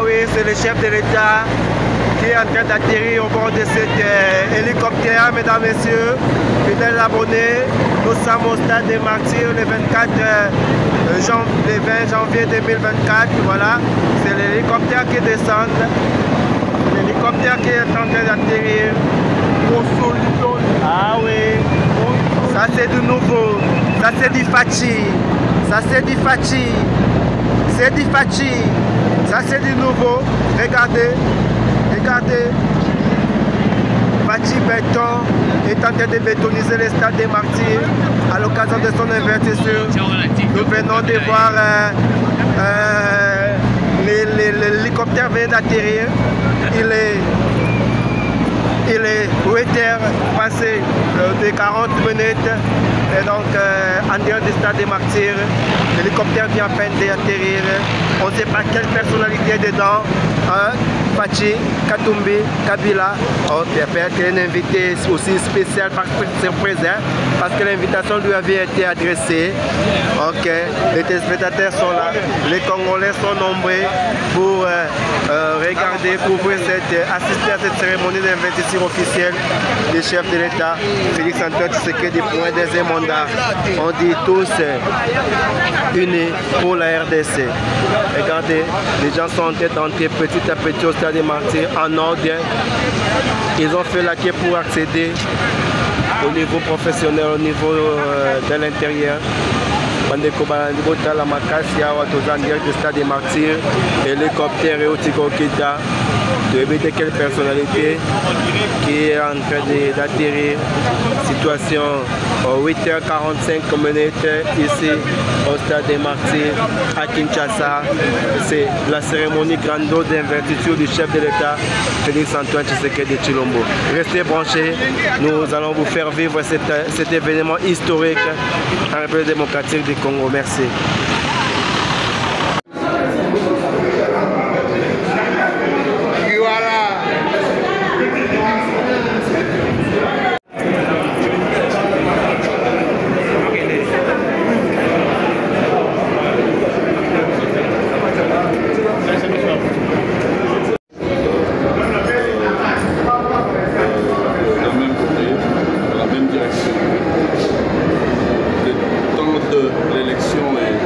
oui, c'est le chef de l'État qui est en train d'atterrir au bord de cet hélicoptère, mesdames, messieurs, fidèles abonnés. Nous sommes au stade des Martyrs le 20 janvier 2024. Voilà, c'est l'hélicoptère qui descend. L'hélicoptère qui est en train d'atterrir. Ah oui, ça c'est du nouveau, ça c'est du Fachi, ça c'est du Fachi, c'est du Fachi, ça c'est du nouveau. Regardez, regardez. Fachi Béton est en train de bétoniser le stade des Martyrs à l'occasion de son investiture. Nous venons de voir l'hélicoptère vient d'atterrir. Il est 8h passé de 40 minutes et donc en dehors du stade des Martyrs, l'hélicoptère vient à peine d'atterrir. On ne sait pas quelle personnalité est dedans. Fachi, Katumbi, Kabila. Peut-être qu'il y a un invité aussi spécial par surprise, parce que l'invitation lui avait été adressée. Ok, les téléspectateurs sont là, les Congolais sont nombreux pour regarder, pour assister à cette cérémonie d'investiture officielle du chef de l'État, Félix Antoine Tshisekedi, pour un deuxième mandat. On dit tous unis pour la RDC. Regardez, les gens sont en train d'entrer petit à petit au stade des Martyrs en ordre. Ils ont fait la queue pour accéder au niveau professionnel, au niveau de l'intérieur. Bandeko Bandibota la Makasia, Watozandir du stade des Martyrs, hélicoptère et Otiko Kita. De éviter quelle personnalité qui est en train d'atterrir. Situation 8h45 minutes ici au stade des Martyrs à Kinshasa. C'est la cérémonie grandiose d'investiture du chef de l'État, Félix Antoine Tshisekedi Tshilombo. Restez branchés, nous allons vous faire vivre cet événement historique en République démocratique du Congo. Merci. L'élection est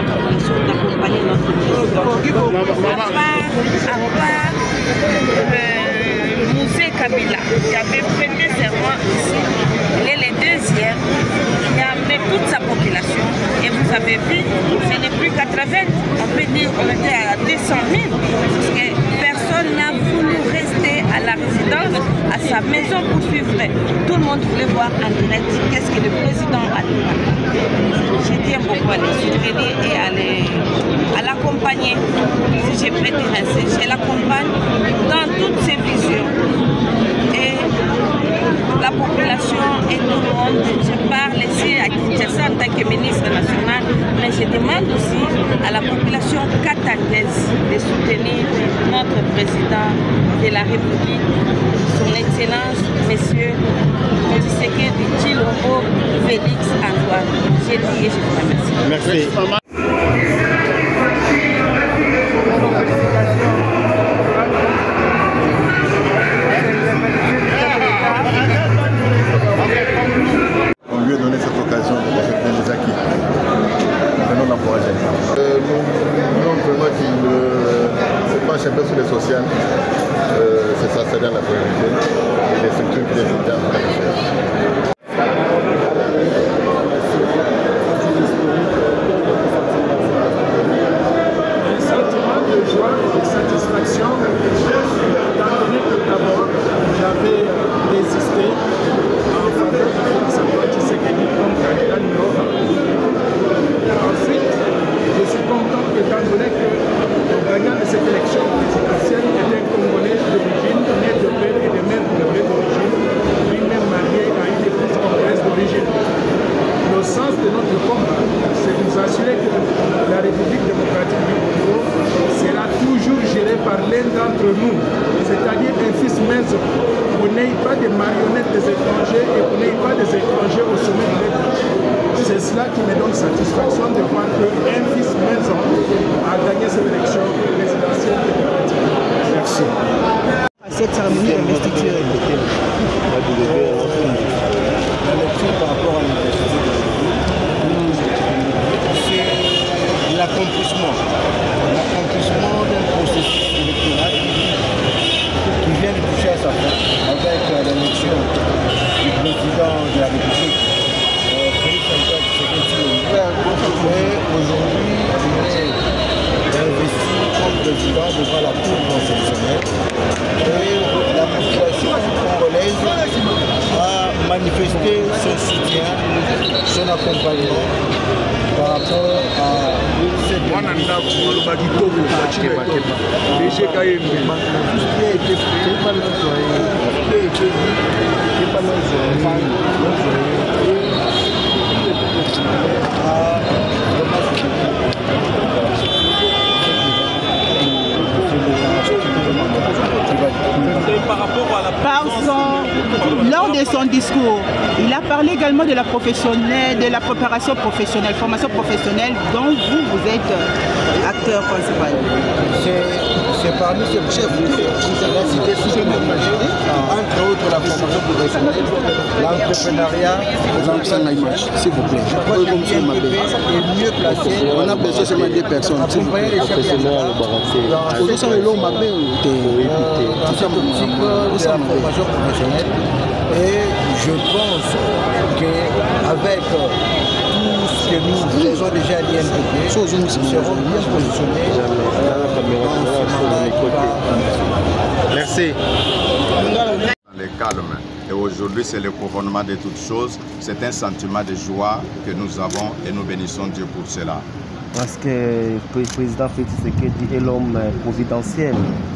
la population d'accompagner notre président. À part Mouzé Kabila, qui avait prêté serment ici, il est le deuxième qui a amené toute sa population. Et vous avez vu, ce n'est plus 80, on peut dire qu'on était à 200 000, parce que personne n'a voulu rester à la résidence, à sa maison pour suivre. Tout le monde voulait voir en direct qu'est-ce que le président a dit. Je tiens beaucoup à les soutenir et à l'accompagner. Si j'ai prêté ainsi, je l'accompagne dans toutes ses visions. Et la population et tout le monde, je parle ici à Kinshasa en tant que ministre national, mais je demande aussi à la population katangnaise de soutenir notre président de la République, son Excellence, Monsieur Tshisekedi Tshilombo Félix Antoine. J'ai dit et je vous remercie. Merci. On lui a donné cette occasion de respecter les acquis. Nous l'encourager. Nous vraiment qu'il se penche un peu sur les sociales. C'est ça, c'est dans la priorité. Et les structures qui les internes à la recherche. C'est-à-dire un fils maison. Vous n'ayez pas des marionnettes des étrangers et vous n'ayez pas des étrangers au sommet de l'État. C'est cela qui me donne satisfaction de voir qu'un fils maison a gagné cette élection présidentielle démocratique. Merci. À cette cérémonie d'investiture, la lecture par rapport à l'investiture c'est l'accomplissement d'un processus électoral qui vient de toucher à sa fin avec l'élection du président de la République, Félix Antoine Tshisekedi. Et aujourd'hui, il est investi comme président devant la Cour constitutionnelle. Et la population congolaise a manifesté son soutien, son accompagnement par rapport à cette tout ce qui a été fait par le citoyen, tout ce qui a été dit par nos lors de son discours, il a parlé également de la préparation professionnelle, formation professionnelle dont vous êtes acteur principal. C'est parmi ces chefs la cité entre autres la formation professionnelle, l'entrepreneuriat, s'il vous plaît. Et mieux placé. On a besoin seulement des personnes. Accompagner les chefs de la formation professionnelle. Et je pense qu'avec tout ce que nous faisons déjà à l'INPP, nous serons bien positionnés Merci. Dans le calme. Et aujourd'hui, c'est le couronnement de toutes choses. C'est un sentiment de joie que nous avons et nous bénissons Dieu pour cela. Parce que le président Félix Tshisekedi est l'homme providentiel.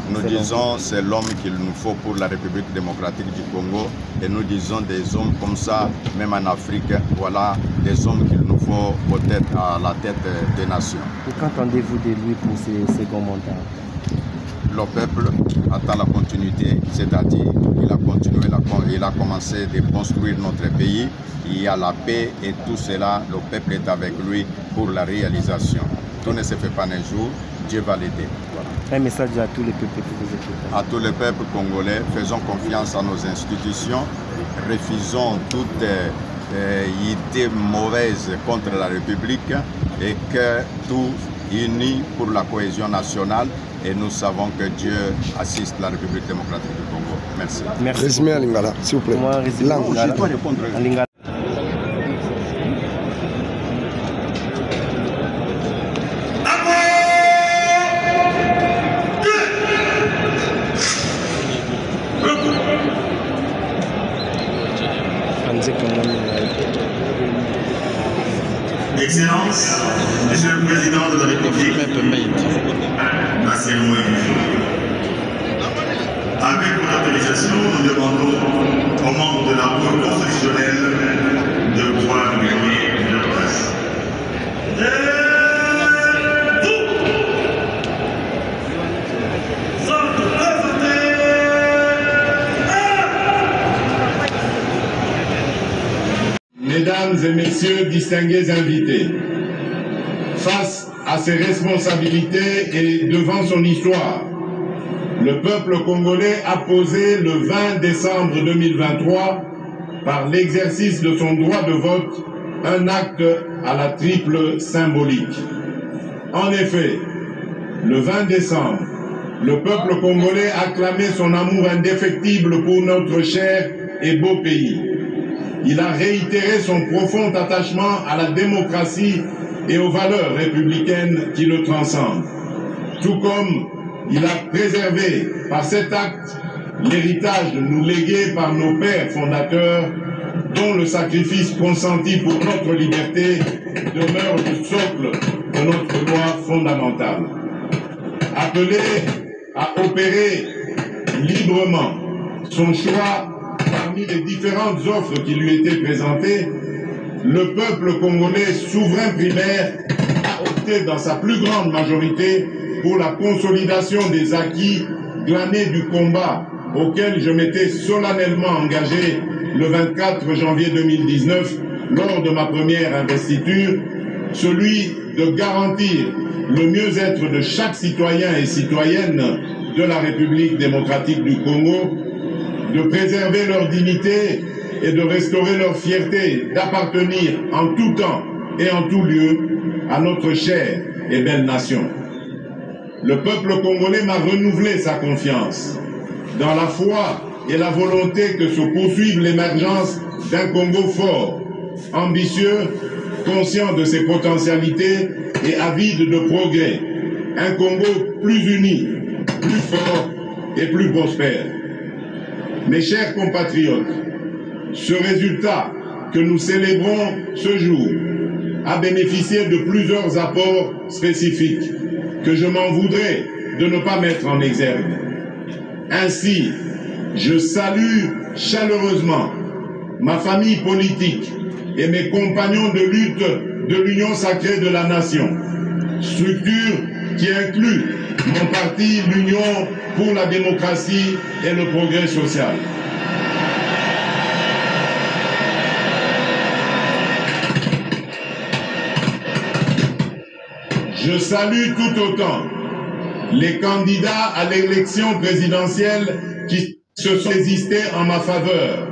Nous disons c'est l'homme qu'il nous faut pour la République démocratique du Congo. Et nous disons des hommes comme ça, même en Afrique, voilà des hommes qu'il nous faut peut-être à la tête des nations. Et qu'entendez-vous de lui pour ses seconds mandats? Le peuple attend la continuité, c'est-à-dire il a commencé de construire notre pays. Il y a la paix et tout cela, le peuple est avec lui pour la réalisation. Tout ne se fait pas un jour, Dieu va l'aider. Voilà. Un message à tous les peuples que vous écoutez. À tous les peuples congolais, faisons confiance à nos institutions, refusons toute idée mauvaise contre la République et que tous unis pour la cohésion nationale. Et nous savons que Dieu assiste la République démocratique du Congo. Merci. Merci. Résumé à Lingala, s'il vous plaît. Langue. Je dois répondre à Lingala. Excellence, Monsieur le Président de la République, la cérémonie. Avec votre autorisation, nous demandons aux membres de la Cour constitutionnelle de pouvoir gagner leur place. Mesdames et messieurs, distingués invités, face à ses responsabilités et devant son histoire, le peuple congolais a posé le 20 décembre 2023, par l'exercice de son droit de vote, un acte à la triple symbolique. En effet, le 20 décembre, le peuple congolais a clamé son amour indéfectible pour notre cher et beau pays. Il a réitéré son profond attachement à la démocratie et aux valeurs républicaines qui le transcendent. Tout comme il a préservé par cet acte l'héritage nous légué par nos pères fondateurs, dont le sacrifice consenti pour notre liberté demeure le socle de notre loi fondamentale. Appelé à opérer librement son choix parmi les différentes offres qui lui étaient présentées, le peuple congolais souverain primaire a opté dans sa plus grande majorité pour la consolidation des acquis glanés du combat auquel je m'étais solennellement engagé le 24 janvier 2019 lors de ma première investiture, celui de garantir le mieux-être de chaque citoyen et citoyenne de la République démocratique du Congo, de préserver leur dignité et de restaurer leur fierté d'appartenir en tout temps et en tout lieu à notre chère et belle nation. Le peuple congolais m'a renouvelé sa confiance dans la foi et la volonté que se poursuive l'émergence d'un Congo fort, ambitieux, conscient de ses potentialités et avide de progrès. Un Congo plus uni, plus fort et plus prospère. Mes chers compatriotes, ce résultat que nous célébrons ce jour a bénéficié de plusieurs apports spécifiques que je m'en voudrais de ne pas mettre en exergue. Ainsi, je salue chaleureusement ma famille politique et mes compagnons de lutte de l'Union sacrée de la nation, structure qui inclut mon parti, l'Union pour la démocratie et le progrès social. Je salue tout autant les candidats à l'élection présidentielle qui se sont résistés en ma faveur,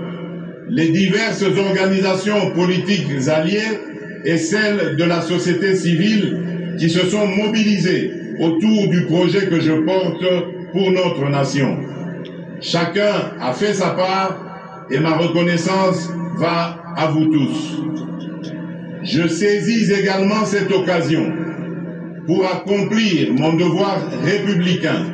les diverses organisations politiques alliées et celles de la société civile qui se sont mobilisées autour du projet que je porte pour notre nation. Chacun a fait sa part et ma reconnaissance va à vous tous. Je saisis également cette occasion pour accomplir mon devoir républicain,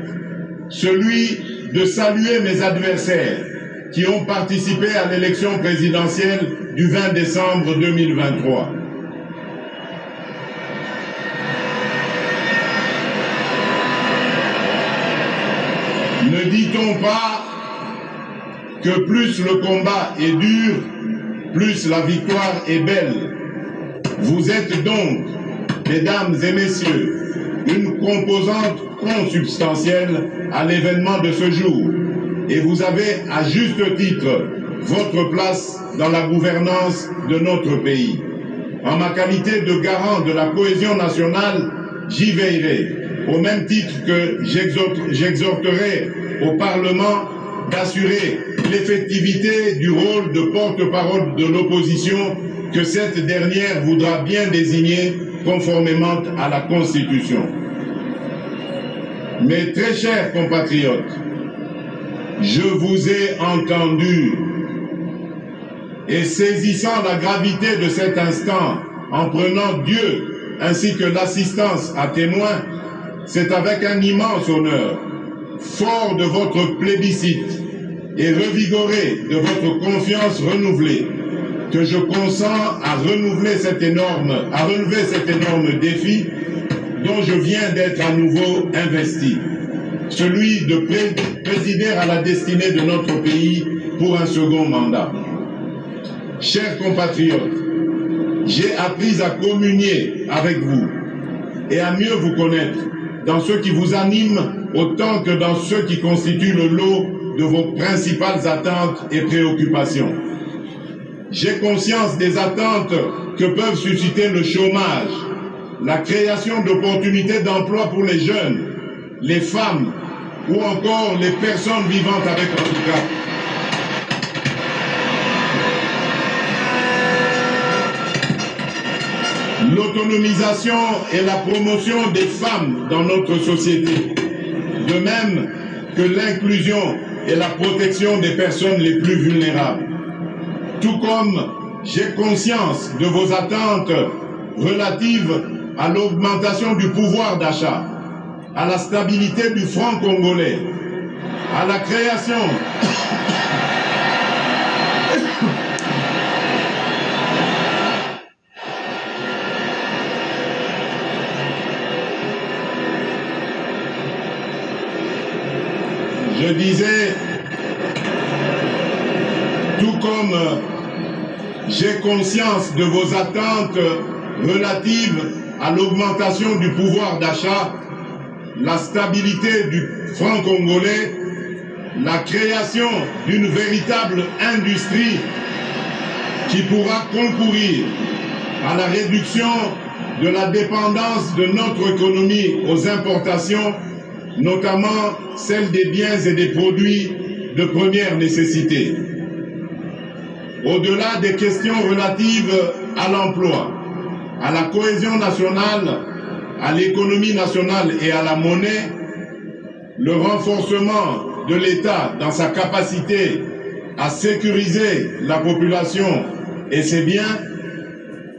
celui de saluer mes adversaires qui ont participé à l'élection présidentielle du 20 décembre 2023. Ne dit-on pas que plus le combat est dur, plus la victoire est belle? Vous êtes donc, mesdames et messieurs, une composante consubstantielle à l'événement de ce jour. Et vous avez, à juste titre, votre place dans la gouvernance de notre pays. En ma qualité de garant de la cohésion nationale, j'y veillerai, au même titre que j'exhorterai au Parlement d'assurer l'effectivité du rôle de porte-parole de l'opposition que cette dernière voudra bien désigner conformément à la Constitution. Mes très chers compatriotes, je vous ai entendu et saisissant la gravité de cet instant, en prenant Dieu ainsi que l'assistance à témoin, c'est avec un immense honneur, fort de votre plébiscite et revigoré de votre confiance renouvelée, que je consens à relever cet énorme défi dont je viens d'être à nouveau investi, celui de présider à la destinée de notre pays pour un second mandat. Chers compatriotes, j'ai appris à communier avec vous et à mieux vous connaître dans ce qui vous anime autant que dans ce qui constitue le lot de vos principales attentes et préoccupations. J'ai conscience des attentes que peuvent susciter le chômage, la création d'opportunités d'emploi pour les jeunes, les femmes ou encore les personnes vivant avec handicap. L'autonomisation et la promotion des femmes dans notre société, de même que l'inclusion et la protection des personnes les plus vulnérables. Tout comme j'ai conscience de vos attentes relatives à l'augmentation du pouvoir d'achat, à la stabilité du franc congolais, à la création je disais, tout comme j'ai conscience de vos attentes relatives à l'augmentation du pouvoir d'achat, la stabilité du franc congolais, la création d'une véritable industrie qui pourra concourir à la réduction de la dépendance de notre économie aux importations, notamment celle des biens et des produits de première nécessité. Au-delà des questions relatives à l'emploi, à la cohésion nationale, à l'économie nationale et à la monnaie, le renforcement de l'État dans sa capacité à sécuriser la population et ses biens,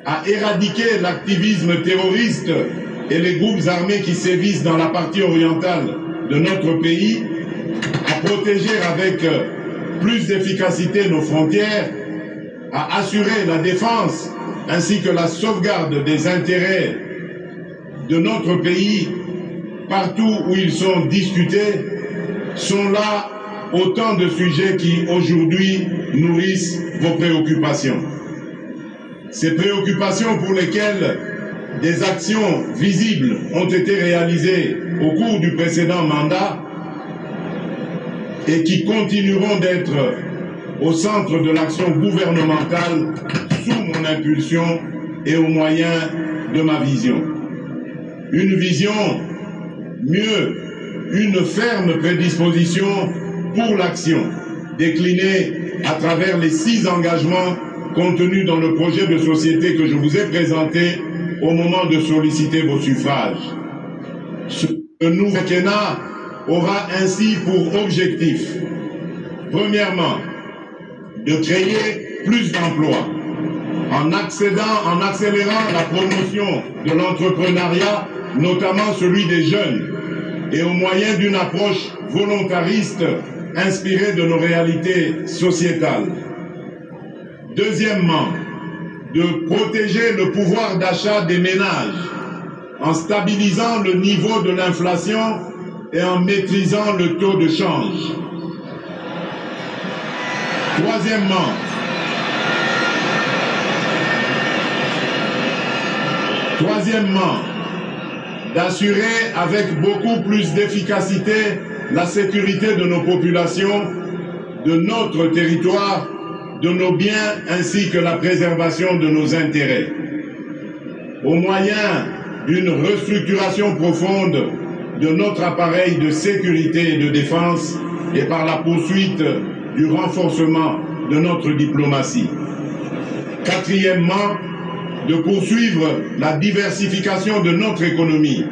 à éradiquer l'activisme terroriste et les groupes armés qui sévissent dans la partie orientale de notre pays, à protéger avec plus d'efficacité nos frontières, à assurer la défense ainsi que la sauvegarde des intérêts de notre pays partout où ils sont discutés, sont là autant de sujets qui aujourd'hui nourrissent vos préoccupations. Ces préoccupations pour lesquelles des actions visibles ont été réalisées au cours du précédent mandat et qui continueront d'être au centre de l'action gouvernementale sous mon impulsion et au moyen de ma vision. Une vision, mieux, une ferme prédisposition pour l'action, déclinée à travers les 6 engagements contenus dans le projet de société que je vous ai présenté au moment de solliciter vos suffrages. Ce nouveau quinquennat aura ainsi pour objectif, premièrement, de créer plus d'emplois, en accélérant la promotion de l'entrepreneuriat, notamment celui des jeunes, et au moyen d'une approche volontariste inspirée de nos réalités sociétales. Deuxièmement, de protéger le pouvoir d'achat des ménages en stabilisant le niveau de l'inflation et en maîtrisant le taux de change. Troisièmement, d'assurer avec beaucoup plus d'efficacité la sécurité de nos populations, de notre territoire, de nos biens ainsi que la préservation de nos intérêts. Au moyen d'une restructuration profonde de notre appareil de sécurité et de défense et par la poursuite du renforcement de notre diplomatie. Quatrièmement, de poursuivre la diversification de notre économie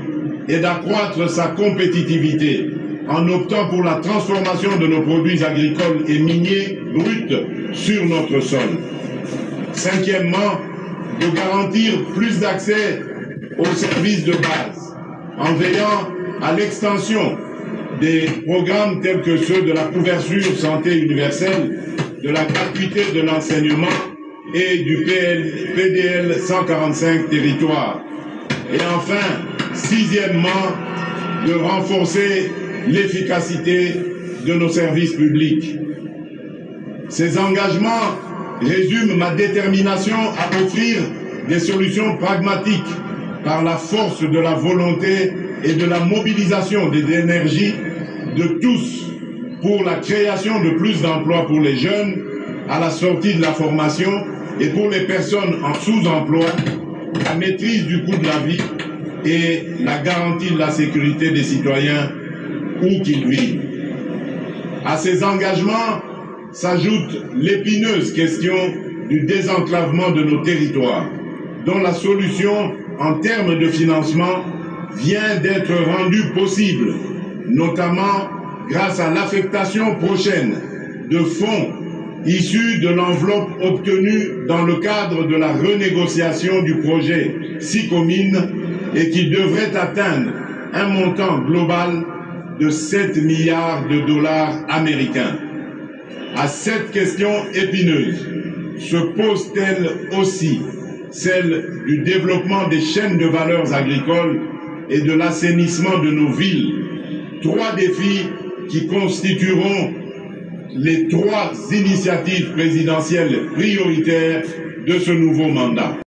et d'accroître sa compétitivité en optant pour la transformation de nos produits agricoles et miniers bruts sur notre sol. Cinquièmement, de garantir plus d'accès aux services de base en veillant à l'extension des programmes tels que ceux de la couverture santé universelle, de la gratuité de l'enseignement et du PDL 145 territoires. Et enfin, sixièmement, de renforcer l'efficacité de nos services publics. Ces engagements résument ma détermination à offrir des solutions pragmatiques par la force de la volonté et de la mobilisation des énergies de tous pour la création de plus d'emplois pour les jeunes à la sortie de la formation et pour les personnes en sous-emploi, la maîtrise du coût de la vie et la garantie de la sécurité des citoyens où qu'ils vivent. À ces engagements s'ajoute l'épineuse question du désenclavement de nos territoires, dont la solution en termes de financement vient d'être rendue possible, notamment grâce à l'affectation prochaine de fonds issus de l'enveloppe obtenue dans le cadre de la renégociation du projet SICOMINE et qui devrait atteindre un montant global de 7 milliards de dollars américains. À cette question épineuse se pose-t-elle aussi celle du développement des chaînes de valeurs agricoles et de l'assainissement de nos villes. Trois défis qui constitueront les trois initiatives présidentielles prioritaires de ce nouveau mandat.